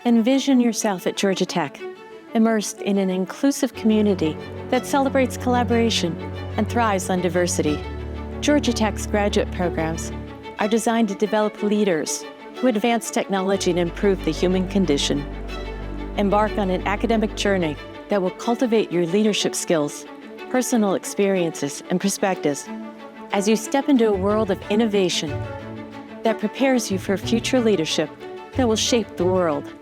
Envision yourself at Georgia Tech, immersed in an inclusive community that celebrates collaboration and thrives on diversity. Georgia Tech's graduate programs are designed to develop leaders who advance technology and improve the human condition. Embark on an academic journey that will cultivate your leadership skills, personal experiences, and perspectives as you step into a world of innovation that prepares you for future leadership that will shape the world.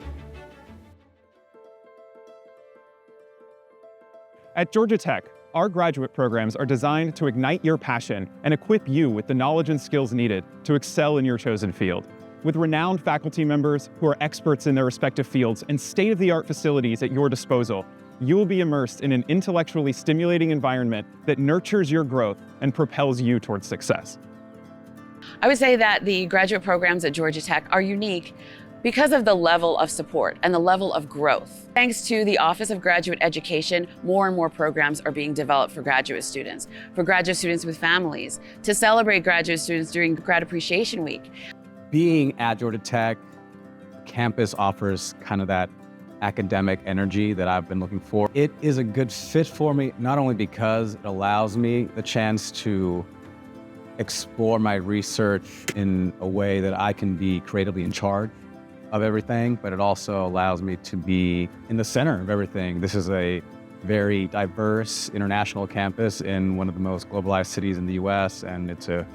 At Georgia Tech, our graduate programs are designed to ignite your passion and equip you with the knowledge and skills needed to excel in your chosen field. With renowned faculty members who are experts in their respective fields and state-of-the-art facilities at your disposal, you will be immersed in an intellectually stimulating environment that nurtures your growth and propels you towards success. I would say that the graduate programs at Georgia Tech are unique because of the level of support and the level of growth. Thanks to the Office of Graduate Education, more and more programs are being developed for graduate students with families, to celebrate graduate students during Grad Appreciation Week. Being at Georgia Tech, campus offers kind of that academic energy that I've been looking for. It is a good fit for me, not only because it allows me the chance to explore my research in a way that I can be creatively in charge of everything, but it also allows me to be in the center of everything. This is a very diverse international campus in one of the most globalized cities in the US, and it's a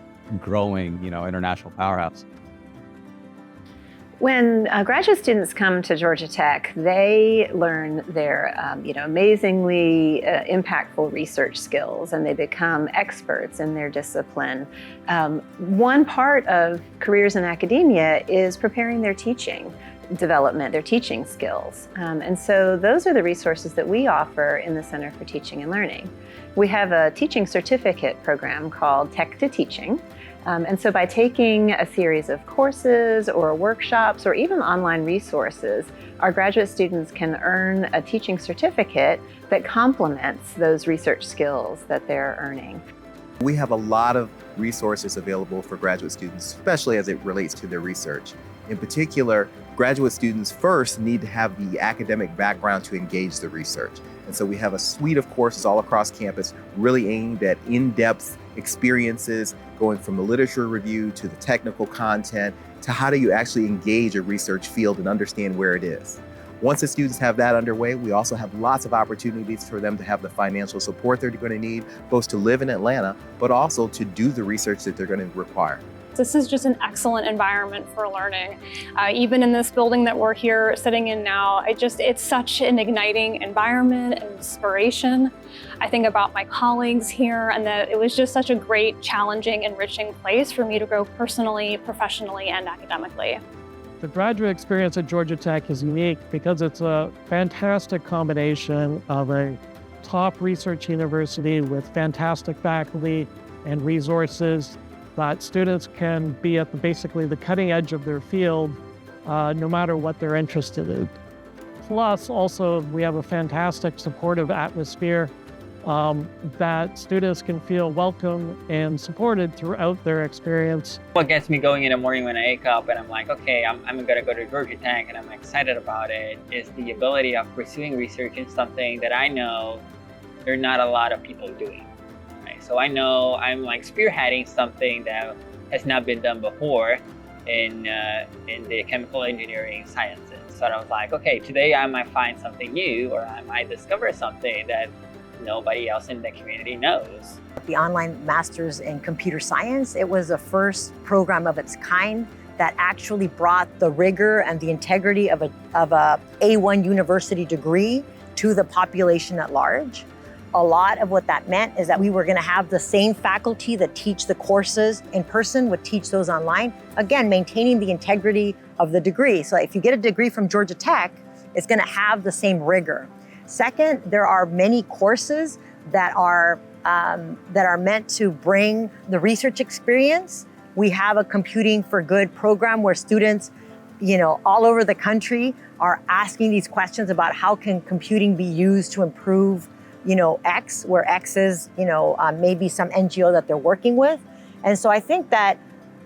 growing, international powerhouse. When graduate students come to Georgia Tech, they learn their amazingly impactful research skills, and they become experts in their discipline. One part of careers in academia is preparing their teaching development, their teaching skills. And so those are the resources that we offer in the Center for Teaching and Learning. We have a teaching certificate program called Tech to Teaching. And so by taking a series of courses or workshops or even online resources, our graduate students can earn a teaching certificate that complements those research skills that they're earning. We have a lot of resources available for graduate students, especially as it relates to their research. In particular, graduate students first need to have the academic background to engage the research. And so we have a suite of courses all across campus really aimed at in-depth experiences, going from the literature review to the technical content to how do you actually engage a research field and understand where it is. Once the students have that underway, we also have lots of opportunities for them to have the financial support they're going to need, both to live in Atlanta, but also to do the research that they're going to require. This is just an excellent environment for learning. Even in this building that we're here sitting in now, it's such an igniting environment and inspiration. I think about my colleagues here, and that it was just such a great, challenging, enriching place for me to grow personally, professionally, and academically. The graduate experience at Georgia Tech is unique because it's a fantastic combination of a top research university with fantastic faculty and resources that students can be at basically the cutting edge of their field, no matter what they're interested in. Plus, also, we have a fantastic supportive atmosphere that students can feel welcome and supported throughout their experience. What gets me going in the morning when I wake up and I'm like, okay, I'm gonna go to Georgia Tech and I'm excited about it, is the ability of pursuing research in something that I know there are not a lot of people doing. So I know I'm spearheading something that has not been done before in the chemical engineering sciences. So I was like, okay, today I might find something new, or I might discover something that nobody else in the community knows. The online master's in computer science, it was the first program of its kind that actually brought the rigor and the integrity of a A1 university degree to the population at large. A lot of what that meant is that we were going to have the same faculty that teach the courses in person would teach those online, again, maintaining the integrity of the degree. So if you get a degree from Georgia Tech, it's going to have the same rigor. Second, there are many courses that are meant to bring the research experience. We have a Computing for Good program where students, all over the country are asking these questions about how can computing be used to improve X, where X is, maybe some NGO that they're working with. And so I think that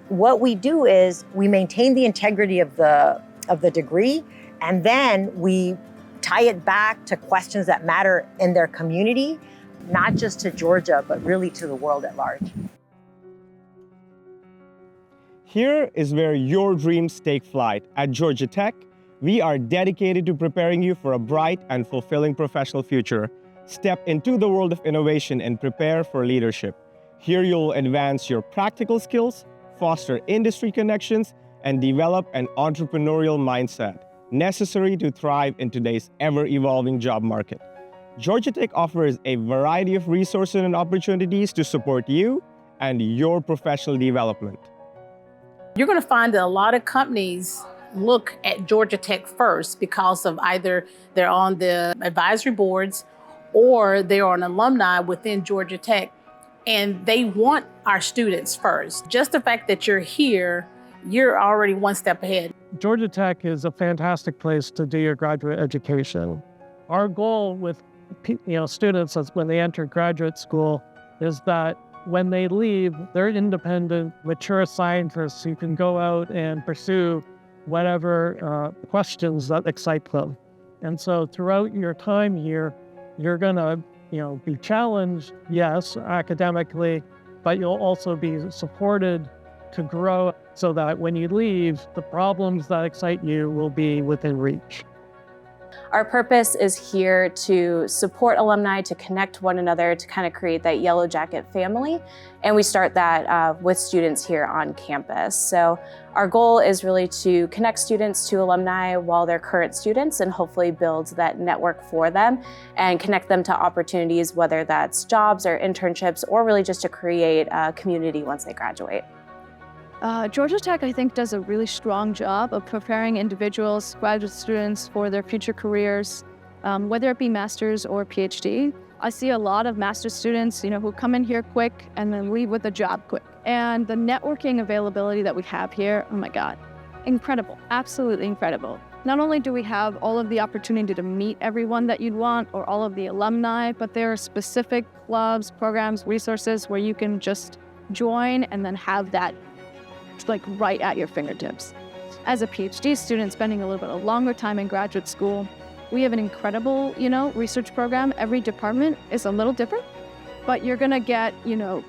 what we do is we maintain the integrity of the degree, And then we tie it back to questions that matter in their community, not just to Georgia, but really to the world at large. Here is where your dreams take flight. At Georgia Tech, we are dedicated to preparing you for a bright and fulfilling professional future. Step into the world of innovation and prepare for leadership. Here you'll advance your practical skills, foster industry connections, and develop an entrepreneurial mindset necessary to thrive in today's ever-evolving job market. Georgia Tech offers a variety of resources and opportunities to support you and your professional development. You're going to find that a lot of companies look at Georgia Tech first because of either they're on the advisory boards or they are an alumni within Georgia Tech, and they want our students first. Just the fact that you're here, you're already one step ahead. Georgia Tech is a fantastic place to do your graduate education. Our goal with students when they enter graduate school is that when they leave, they're independent, mature scientists who can go out and pursue whatever questions that excite them. And so throughout your time here, you're gonna be challenged, yes, academically, but you'll also be supported to grow so that when you leave, the problems that excite you will be within reach. Our purpose is here to support alumni, to connect one another, to kind of create that Yellow Jacket family. And we start that with students here on campus. So our goal is really to connect students to alumni while they're current students and hopefully build that network for them and connect them to opportunities, whether that's jobs or internships, or really just to create a community once they graduate. Georgia Tech, I think, does a really strong job of preparing individuals, graduate students, for their future careers, whether it be master's or PhD. I see a lot of master's students, who come in here quick and then leave with a job quick. And the networking availability that we have here, oh my God, incredible, absolutely incredible. Not only do we have all of the opportunity to meet everyone that you'd want or all of the alumni, but there are specific clubs, programs, resources where you can just join and then have that right at your fingertips. As a PhD student spending a little bit of longer time in graduate school, we have an incredible, research program. Every department is a little different, but you're gonna get,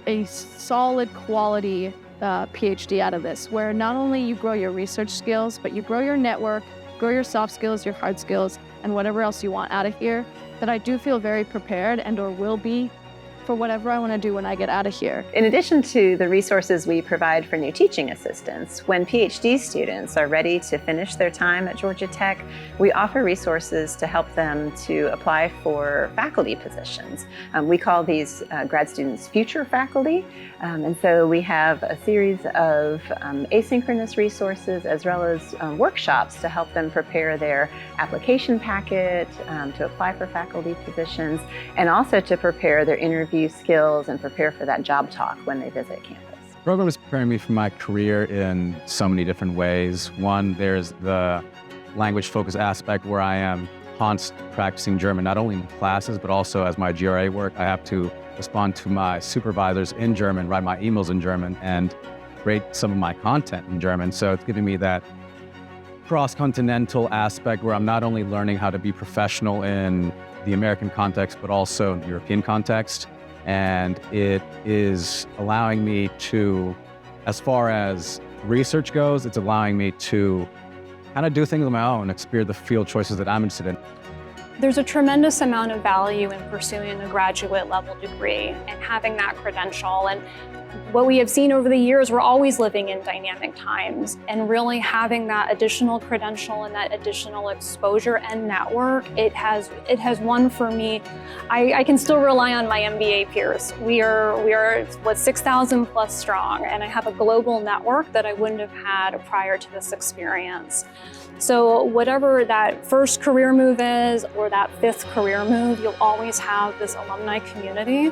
a solid quality PhD out of this, where not only you grow your research skills, but you grow your network, grow your soft skills, your hard skills, and whatever else you want out of here, that I do feel very prepared and or will be for whatever I want to do when I get out of here. In addition to the resources we provide for new teaching assistants, when PhD students are ready to finish their time at Georgia Tech, we offer resources to help them to apply for faculty positions. We call these grad students future faculty. And so we have a series of asynchronous resources as well as workshops to help them prepare their application packet, to apply for faculty positions, and also to prepare their interview skills and prepare for that job talk when they visit campus. The program is preparing me for my career in so many different ways. One, there's the language-focused aspect where I am constantly practicing German, not only in classes, but also as my GRA work. I have to respond to my supervisors in German, write my emails in German, and rate some of my content in German. So it's giving me that cross-continental aspect where I'm not only learning how to be professional in the American context, but also in the European context. And it is allowing me to, as far as research goes, it's allowing me to kind of do things on my own, explore the field choices that I'm interested in. There's a tremendous amount of value in pursuing a graduate level degree and having that credential. And what we have seen over the years, we're always living in dynamic times, and really having that additional credential and that additional exposure and network, it has won for me. I can still rely on my MBA peers. We are 6,000 plus strong, and I have a global network that I wouldn't have had prior to this experience. So whatever that first career move is or that fifth career move, you'll always have this alumni community.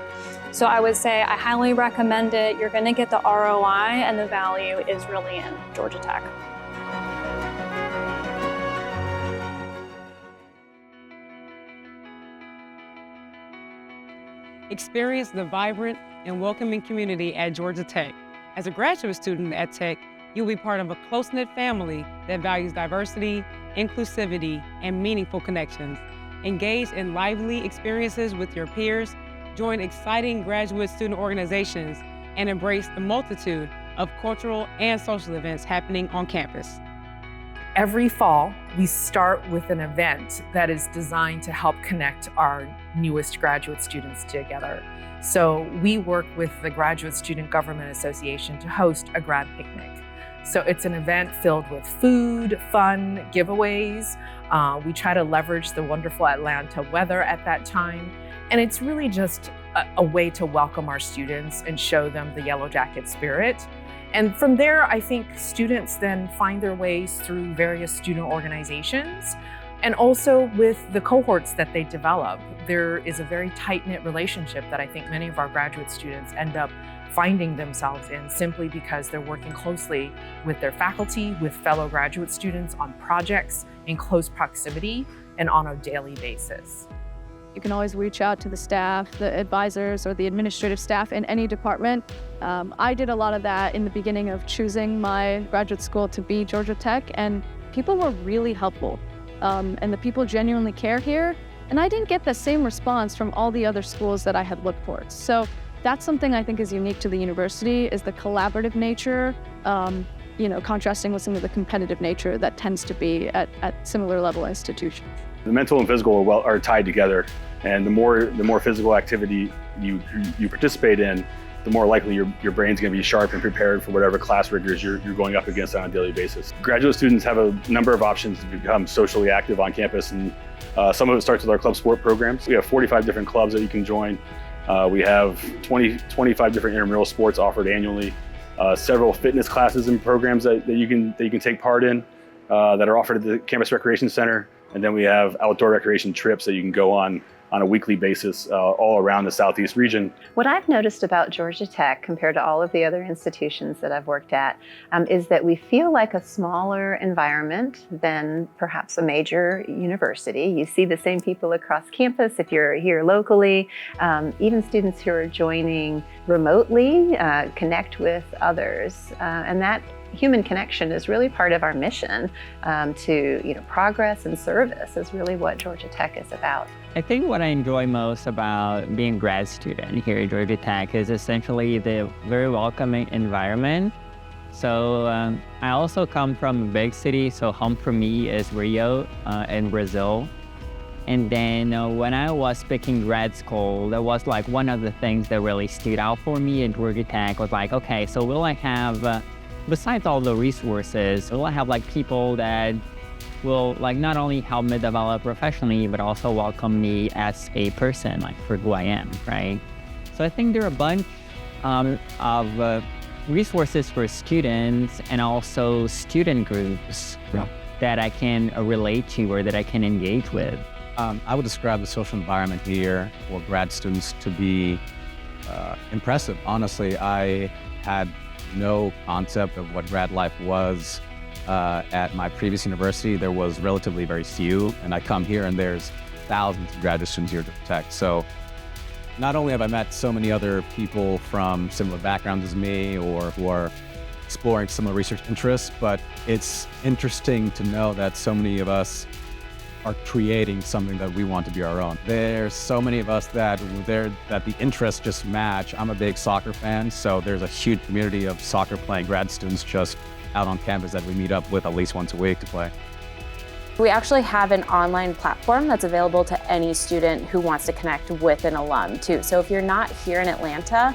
So I would say I highly recommend it. You're going to get the ROI, and the value is really in Georgia Tech. Experience the vibrant and welcoming community at Georgia Tech. As a graduate student at Tech, you'll be part of a close-knit family that values diversity, inclusivity, and meaningful connections. Engage in lively experiences with your peers, join exciting graduate student organizations, and embrace the multitude of cultural and social events happening on campus. Every fall, we start with an event that is designed to help connect our newest graduate students together. So we work with the Graduate Student Government Association to host a grad picnic. So it's an event filled with food, fun, giveaways. We try to leverage the wonderful Atlanta weather at that time. And it's really just a way to welcome our students and show them the Yellow Jacket spirit. And from there, I think students then find their ways through various student organizations and also with the cohorts that they develop. There is a very tight-knit relationship that I think many of our graduate students end up finding themselves in simply because they're working closely with their faculty, with fellow graduate students on projects in close proximity and on a daily basis. You can always reach out to the staff, the advisors, or the administrative staff in any department. I did a lot of that in the beginning of choosing my graduate school to be Georgia Tech, and people were really helpful. And the people genuinely care here. And I didn't get the same response from all the other schools that I had looked towards. So that's something I think is unique to the university, is the collaborative nature, contrasting with some of the competitive nature that tends to be at similar level institutions. The mental and physical are tied together, and the more physical activity you participate in, the more likely your brain's going to be sharp and prepared for whatever class rigors you're going up against on a daily basis. Graduate students have a number of options to become socially active on campus, and some of it starts with our club sport programs. We have 45 different clubs that you can join. We have 25 different intramural sports offered annually, several fitness classes and programs that you can take part in that are offered at the Campus Recreation Center. And then we have outdoor recreation trips that you can go on a weekly basis all around the Southeast region. What I've noticed about Georgia Tech compared to all of the other institutions that I've worked at is that we feel like a smaller environment than perhaps a major university. You see the same people across campus if you're here locally. Even students who are joining remotely connect with others. And that human connection is really part of our mission to progress and service is really what Georgia Tech is about. I think what I enjoy most about being a grad student here at Georgia Tech is essentially the very welcoming environment. So I also come from a big city, so home for me is Rio in Brazil. And then when I was picking grad school, that was like one of the things that really stood out for me at Georgia Tech was like, okay, so will I have besides all the resources, will I have like people that will like not only help me develop professionally, but also welcome me as a person, like for who I am, right? So I think there are a bunch of resources for students and also student groups that I can relate to or that I can engage with. I would describe the social environment here for grad students to be impressive. Honestly, I had no concept of what grad life was at my previous university. There was relatively very few, and I come here and there's thousands of graduate students here at Georgia Tech. So not only have I met so many other people from similar backgrounds as me or who are exploring similar research interests, but it's interesting to know that so many of us are creating something that we want to be our own. There's so many of us that the interests just match. I'm a big soccer fan, so there's a huge community of soccer playing grad students just out on campus that we meet up with at least once a week to play. We actually have an online platform that's available to any student who wants to connect with an alum too. So if you're not here in Atlanta,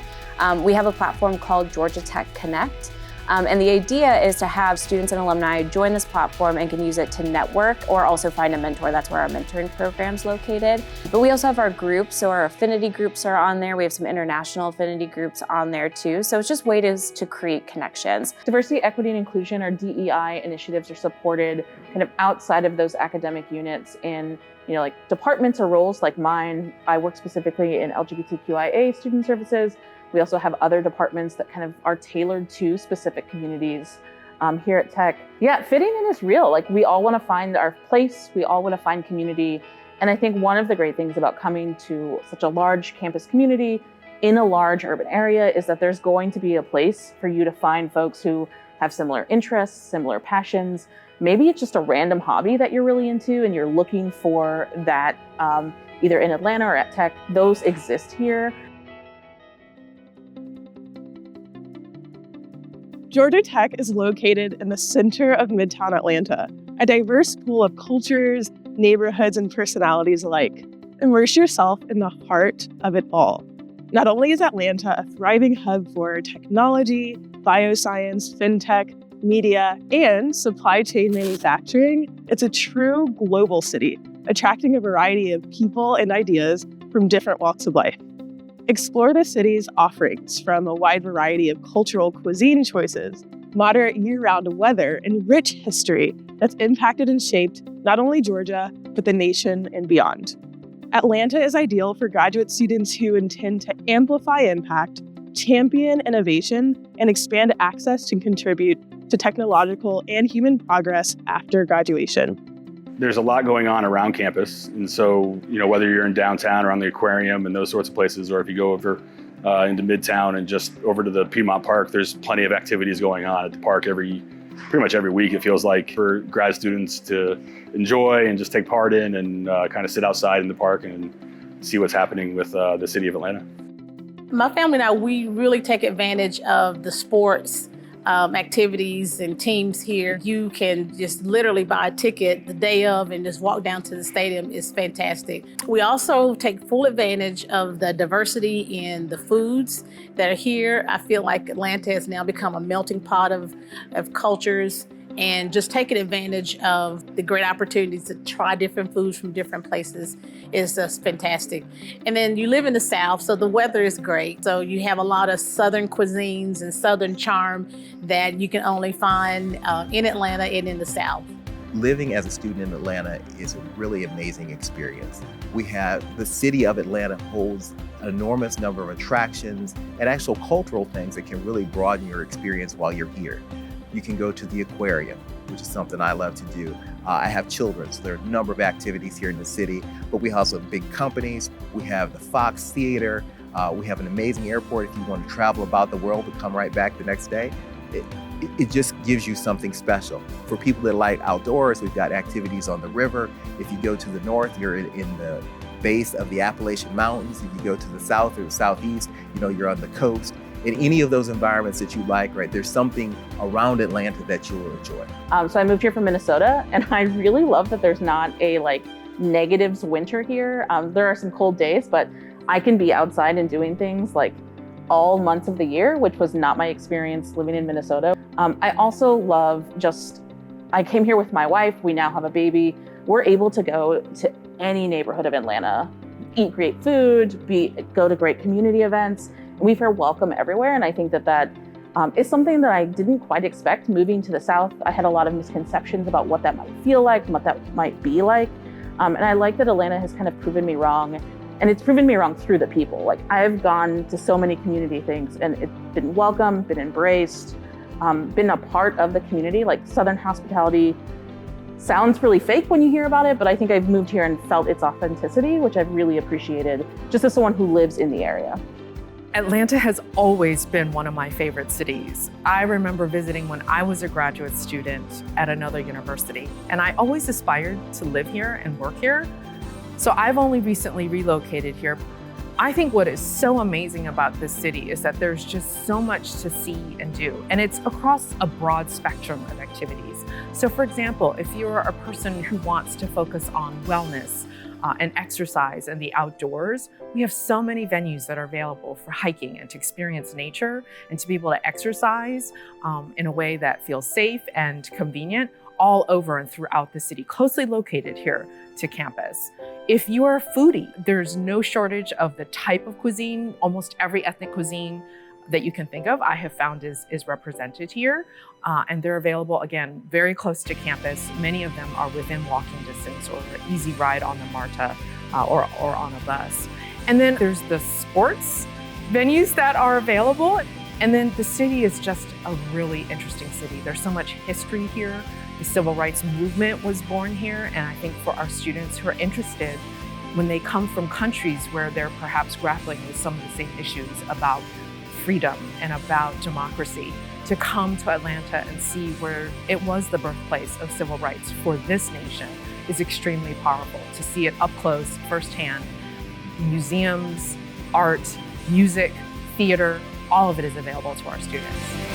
we have a platform called Georgia Tech Connect. And the idea is to have students and alumni join this platform and can use it to network or also find a mentor. That's where our mentoring program's located. But we also have our groups, so our affinity groups are on there. We have some international affinity groups on there too. So it's just ways to create connections. Diversity, equity, and inclusion, or DEI initiatives are supported kind of outside of those academic units in like departments or roles like mine. I work specifically in LGBTQIA student services. We also have other departments that kind of are tailored to specific communities here at Tech. Yeah, fitting in is real. Like we all want to find our place. We all want to find community. And I think one of the great things about coming to such a large campus community in a large urban area is that there's going to be a place for you to find folks who have similar interests, similar passions, maybe it's just a random hobby that you're really into and you're looking for that either in Atlanta or at Tech. Those exist here. Georgia Tech is located in the center of Midtown Atlanta, a diverse pool of cultures, neighborhoods, and personalities alike. Immerse yourself in the heart of it all. Not only is Atlanta a thriving hub for technology, bioscience, fintech, media, and supply chain manufacturing, it's a true global city, attracting a variety of people and ideas from different walks of life. Explore the city's offerings from a wide variety of cultural cuisine choices, moderate year-round weather, and rich history that's impacted and shaped not only Georgia, but the nation and beyond. Atlanta is ideal for graduate students who intend to amplify impact, champion innovation, and expand access to contribute to technological and human progress after graduation. There's a lot going on around campus. And so, whether you're in downtown or on the aquarium and those sorts of places, or if you go over into Midtown and just over to the Piedmont Park, there's plenty of activities going on at the park pretty much every week, it feels like, for grad students to enjoy and just take part in and kind of sit outside in the park and see what's happening with the city of Atlanta. My family and I, we really take advantage of the sports activities and teams here. You can just literally buy a ticket the day of and just walk down to the stadium. It's fantastic. We also take full advantage of the diversity in the foods that are here. I feel like Atlanta has now become a melting pot of cultures, and just taking advantage of the great opportunities to try different foods from different places is just fantastic. And then you live in the South, so the weather is great. So you have a lot of Southern cuisines and Southern charm that you can only find in Atlanta and in the South. Living as a student in Atlanta is a really amazing experience. The city of Atlanta holds an enormous number of attractions and actual cultural things that can really broaden your experience while you're here. You can go to the aquarium, which is something I love to do. I have children, so there are a number of activities here in the city, but we also have big companies. We have the Fox Theater. We have an amazing airport if you want to travel about the world and come right back the next day. It just gives you something special. For people that like outdoors, we've got activities on the river. If you go to the north, you're in the base of the Appalachian Mountains. If you go to the south or the southeast, you're on the coast. In any of those environments that you like, right, there's something around Atlanta that you'll enjoy. So I moved here from Minnesota, and I really love that there's not a negatives winter here. There are some cold days, but I can be outside and doing things all months of the year, which was not my experience living in Minnesota. I also love I came here with my wife, we now have a baby. We're able to go to any neighborhood of Atlanta, eat great food, go to great community events. We feel welcome everywhere, and I think that is something that I didn't quite expect moving to the South. I had a lot of misconceptions about what that might feel like and what that might be like, and I like that Atlanta has kind of proven me wrong, and it's proven me wrong through the people. I've gone to so many community things, and it's been welcomed, been embraced, been a part of the community. Southern hospitality sounds really fake when you hear about it, but I think I've moved here and felt its authenticity, which I've really appreciated just as someone who lives in the area. Atlanta has always been one of my favorite cities. I remember visiting when I was a graduate student at another university, and I always aspired to live here and work here. So I've only recently relocated here. I think what is so amazing about this city is that there's just so much to see and do, and it's across a broad spectrum of activities. So for example, if you're a person who wants to focus on wellness, and exercise and the outdoors, we have so many venues that are available for hiking and to experience nature and to be able to exercise in a way that feels safe and convenient all over and throughout the city, closely located here to campus. If you are a foodie, there's no shortage of the type of cuisine. Almost every ethnic cuisine that you can think of, I have found is represented here. And they're available, again, very close to campus. Many of them are within walking distance or an easy ride on the MARTA or on a bus. And then there's the sports venues that are available. And then the city is just a really interesting city. There's so much history here. The civil rights movement was born here. And I think for our students who are interested, when they come from countries where they're perhaps grappling with some of the same issues about freedom and about democracy, to come to Atlanta and see where it was the birthplace of civil rights for this nation is extremely powerful. To see it up close, firsthand. Museums, art, music, theater, all of it is available to our students.